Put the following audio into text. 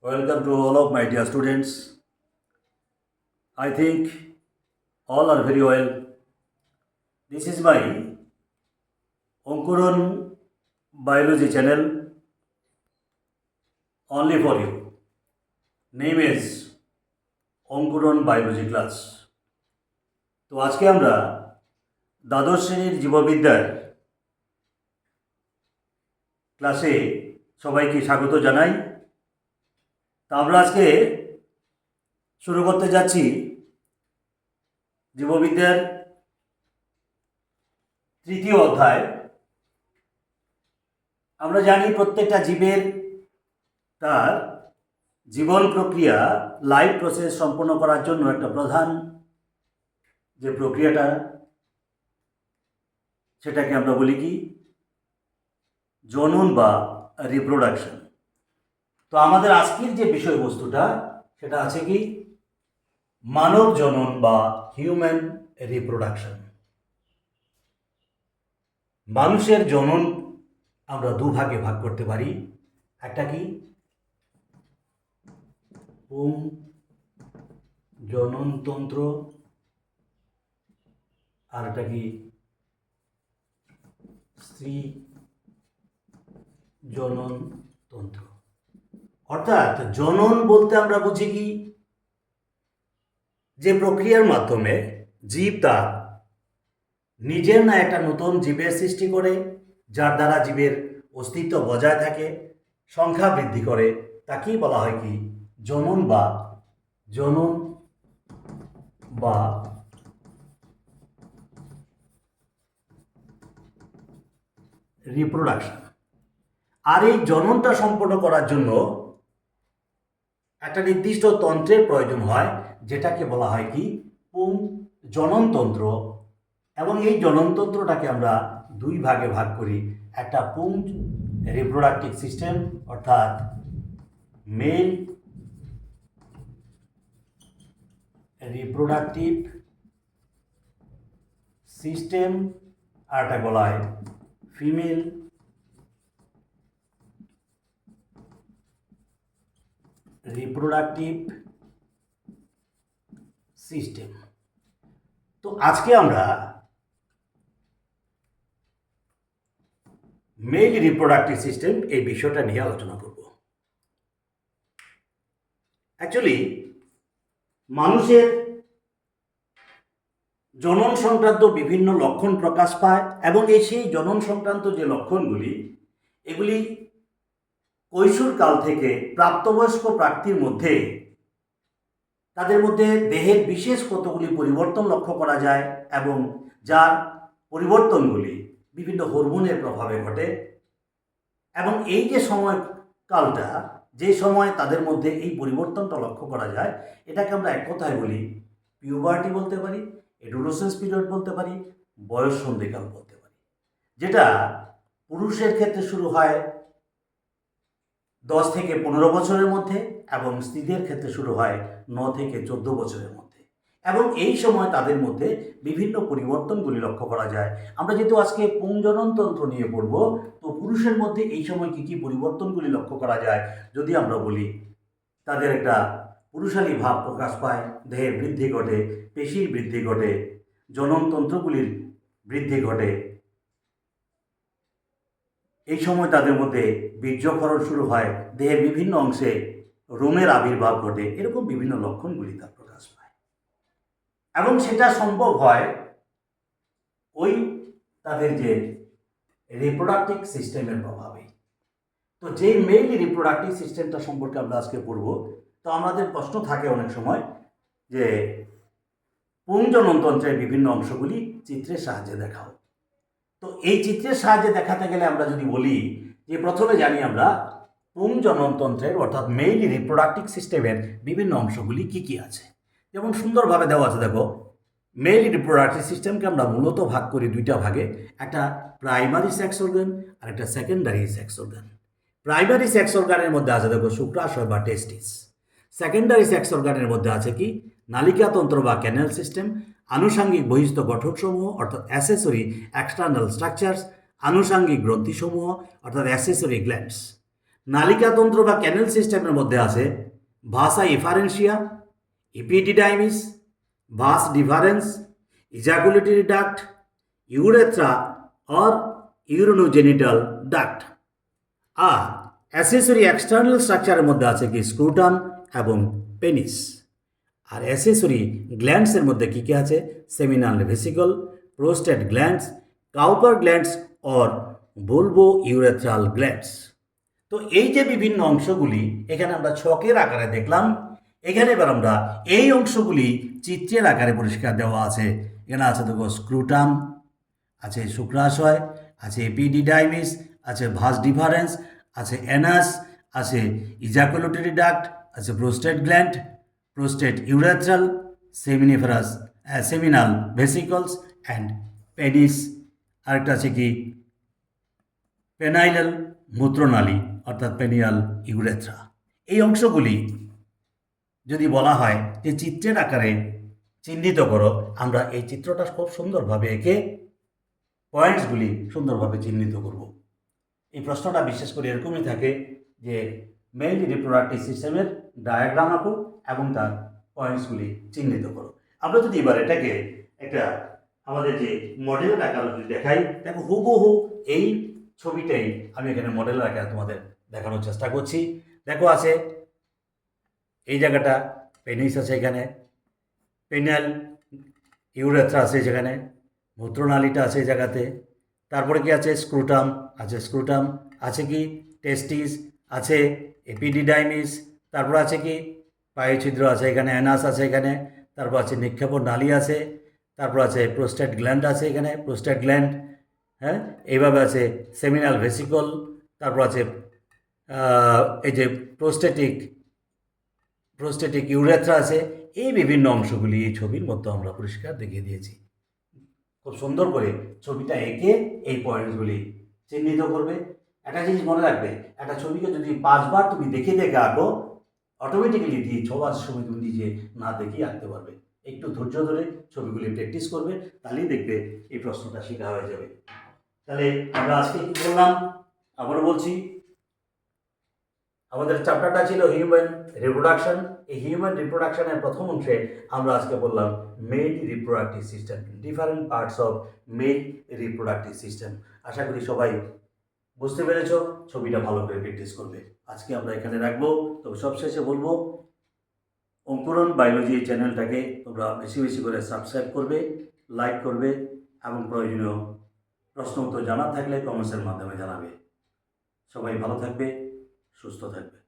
Welcome to all of my dear students. I think all are very well. This is my Onkuran Biology channel only for you. Name is Ankuran biology class. তো আজকে আমরা দ্বাদশ শ্রেণীর জীববিদ্যার ক্লাসে সবাইকে স্বাগত জানাই। তা আমরা আজকে শুরু করতে যাচ্ছি জীববিদ্যার তৃতীয় অধ্যায়। আমরা জানি প্রত্যেকটা জীবের তার জীবন প্রক্রিয়া লাইফ প্রসেস সম্পন্ন করার জন্য একটা প্রধান যে প্রক্রিয়াটা সেটাকে আমরা বলি কি জনন বা রিপ্রোডাকশন। তো আমাদের আজকের যে বিষয়বস্তুটা সেটা আছে কি মানব জনন বা হিউম্যান রিপ্রোডাকশন। মানুষের জনন আমরা দুভাগে ভাগ করতে পারি। একটা কি পুং জননতন্ত্র আর একটা কি স্ত্রী জননতন্ত্র। অর্থাৎ জনন বলতে আমরা বুঝি কি যে প্রক্রিয়ার মাধ্যমে জীব তার নিজের না একটা নতুন জীবের সৃষ্টি করে, যার দ্বারা জীবের অস্তিত্ব বজায় থাকে, সংখ্যা বৃদ্ধি করে, তাকেই বলা হয় কি জনন বা রিপ্রোডাকশন। আর এই জননটা সম্পন্ন করার জন্য একটা নির্দিষ্ট তন্ত্রের প্রয়োজন হয়, যেটাকে বলা হয় কি পুং জননতন্ত্র। এবং এই জননতন্ত্রটাকে আমরা দুই ভাগে ভাগ করি। একটা পুং রিপ্রোডাক্টিভ সিস্টেম অর্থাৎ মেল রিপ্রোডাক্টিভ সিস্টেম, আর একটা বলা হয় ফিমেল রিপ্রোডাক্টিভ সিস্টেম। তো আজকে আমরা মেল রিপ্রোডাক্টিভ সিস্টেম এই বিষয়টা নিয়ে আলোচনা করব। অ্যাকচুয়ালি মানুষের জনন সংক্রান্ত বিভিন্ন লক্ষণ প্রকাশ পায় এবং সেই জনন সংক্রান্ত যে লক্ষণগুলি এগুলি কৈশোরকাল থেকে প্রাপ্তবয়স্ক প্রাপ্তির মধ্যে তাদের মধ্যে দেহের বিশেষ কতগুলি পরিবর্তন লক্ষ্য করা যায় এবং যার পরিবর্তনগুলি বিভিন্ন হরমোনের প্রভাবে ঘটে। এবং এই যে সময়কালটা, যে সময় তাদের মধ্যে এই পরিবর্তনটা লক্ষ্য করা যায়, এটাকে আমরা এক কথায় বলি পিউবার্টি বলতে পারি, এডোলেসেন্স পিরিয়ড বলতে পারি, বয়স সন্ধিকাল বলতে পারি। যেটা পুরুষের ক্ষেত্রে শুরু হয় 10 থেকে 15 বছরের মধ্যে এবং স্ত্রীদের ক্ষেত্রে শুরু হয় 9 থেকে 14 বছরের মধ্যে। এবং এই সময় তাদের মধ্যে বিভিন্ন পরিবর্তনগুলি লক্ষ্য করা যায়। আমরা যেহেতু আজকে পুংজননতন্ত্র নিয়ে পড়ব, তো পুরুষের মধ্যে এই সময় কী কী পরিবর্তনগুলি লক্ষ্য করা যায় যদি আমরা বলি, তাদের একটা পুরুষালী ভাব প্রকাশ পায়, দেহের বৃদ্ধি ঘটে, পেশির বৃদ্ধি ঘটে, জননতন্ত্রগুলির বৃদ্ধি ঘটে। এই সময় তাদের মধ্যে বীর্যক্ষরণ শুরু হয়, দেহের বিভিন্ন অংশে রোমের আবির্ভাব ঘটে, এরকম বিভিন্ন লক্ষণগুলি তার প্রকাশ পায়। এবং সেটা সম্ভব হয় ওই তাদের যে রিপ্রোডাক্টিভ সিস্টেমের প্রভাবে। তো যেই মেইল রিপ্রোডাক্টিভ সিস্টেমটা সম্পর্কে আমরা আজকে পড়ব, তো আমাদের প্রশ্ন থাকে অনেক সময় যে পুংজননতন্ত্রের বিভিন্ন অংশগুলি চিত্রের সাহায্যে দেখাও। তো এই চিত্রের সাহায্যে দেখাতে গেলে আমরা যদি বলি যে প্রথমে জানি আমরা পুংজননতন্ত্রের অর্থাৎ মেইল রিপ্রোডাক্টিভ সিস্টেমের বিভিন্ন অংশগুলি কি কি আছে। যেমন সুন্দরভাবে দেওয়া আছে, দেখো মেইল রিপ্রোডাক্টিভ সিস্টেমকে আমরা মূলত ভাগ করি দুইটা ভাগে, একটা প্রাইমারি সেক্স অর্গান আর একটা secondary sex organ. Primary sex অর্গানের মধ্যে আছে দেখো শুক্রাশয় বা টেস্টিস। সেকেন্ডারি সেক্স অর্গানের মধ্যে আছে কি নালিকাতন্ত্র বা ক্যানেল সিস্টেম, আনুষঙ্গিক বহিস্থ গঠকসমূহ অর্থাৎ অ্যাসেসরি এক্সটার্নাল স্ট্রাকচার্স, আনুষঙ্গিক গ্রন্থিসমূহ অর্থাৎ অ্যাসেসরি গ্ল্যান্ডস। নালিকাতন্ত্র বা ক্যানেল সিস্টেমের মধ্যে আছে vasa efferentia, epididymis, vas deferens, ejaculatory duct, urethra or urinogenital duct. আর অ্যাসেসরি এক্সটার্নাল স্ট্রাকচারের মধ্যে আছে কি স্ক্রুটাম এবং পেনিস। আর অ্যাসেসরি গ্ল্যান্ডসের মধ্যে কী কী আছে? Seminal vesicle, prostate glands, Cowper glands or bulbo urethral glands. তো এই যে বিভিন্ন অংশগুলি এখানে আমরা ছকের আকারে দেখলাম, এখানে এবার আমরা এই অংশগুলি চিত্রের আকারে পরিষ্কার দেওয়া আছে। এখানে আছে দেখো স্ক্রুটাম, আছে শুক্রাশয়, আছে এপিডিডাইমিস, আছে ভাস ডিফারেন্স, আছে অ্যানাস, আছে ইজাকুলেটরি ডাক্ট, আছে prostate gland, prostate urethral, seminiferous seminal vesicles and penis. আরেকটা আছে কি পেনাইলাল মূত্রনালী অর্থাৎ পেনিয়াল ইউরেথ্রা। এই অংশগুলি যদি বলা হয় যে চিত্রের আকারে চিহ্নিত করো, আমরা এই চিত্রটা খুব সুন্দরভাবে এঁকে পয়েন্টসগুলি সুন্দরভাবে চিহ্নিত করব। এই প্রশ্নটা বিশেষ করে এরকমই থাকে যে মেল রিপ্রোডাক্টিভ সিস্টেমের ডায়াগ্রাম আঁকো এবং তার পয়েন্টসগুলি চিহ্নিত করো। আমরা যদি এবার এটাকে একটা আমাদের যে মডেলের আকারে যদি দেখাই, দেখো হুবহু এই ছবিটাই আমি এখানে মডেলের আকারে তোমাদের দেখানোর চেষ্টা করছি। দেখো আছে এই জায়গাটা পেনিস আছে, এখানে পেনিয়াল ইউরেথ্রা আছে, যেখানে মূত্রনালীটা আছে এই জায়গাতে। তারপরে কি আছে? স্ক্রুটাম আছে, স্ক্রুটাম আছে কি টেস্টিস আছে, এপিডিডাইমিস, তারপর আছে কি পায়ুছিদ্র আছে, এখানে অ্যানাস আছে এখানে, তারপর আছে নিক্ষেপণ নালী আছে, তারপর আছে প্রোস্টেট গ্ল্যান্ড আছে এখানে, প্রোস্টেট গ্ল্যান্ড, হ্যাঁ এইভাবে আছে সেমিনাল ভেসিকল, তারপর আছে এই যে প্রোস্টেটিক ইউরেথ্রা আছে। এই বিভিন্ন অংশগুলি এই ছবির মধ্যে আমরা পরিষ্কার দেখিয়ে দিয়েছি। খুব সুন্দর করে ছবিটা এঁকে এই পয়েন্টসগুলি চিহ্নিত করবে। একটা জিনিস মনে রাখবে, একটা ছবিকে যদি 5 বার তুমি দেখে দেখে আঁকো, অটোমেটিক্যালি দিয়ে 6 বার সময় তুমি নিজে না দেখেই আঁকতে পারবে। একটু ধৈর্য ধরে ছবিগুলি প্র্যাকটিস করবে, তাহলেই দেখবে এই প্রশ্নটা শেখা হয়ে যাবে। তাহলে আমরা আজকে কি বললাম আবারও বলছি, আমাদের চ্যাপ্টারটা ছিল হিউম্যান রিপ্রোডাকশন। এই হিউম্যান রিপ্রোডাকশনের প্রথম অংশে আমরা আজকে বললাম male reproductive system, different parts of male reproductive system. আশা করি সবাই বুঝতে পেরেছ, ছবিটা ভালো করে প্র্যাকটিস করবে। আজকে আমরা এখানে রাখবো। তবে সবশেষে বলবো, অঙ্কুরণ বায়োলজি এই চ্যানেলটাকে তোমরা বেশি বেশি করে সাবস্ক্রাইব করবে, লাইক করবে এবং প্রয়োজনীয় প্রশ্ন উত্তর জানার থাকলে কমেন্টসের মাধ্যমে জানাবে। সবাই ভালো থাকবে, সুস্থ থাকবে।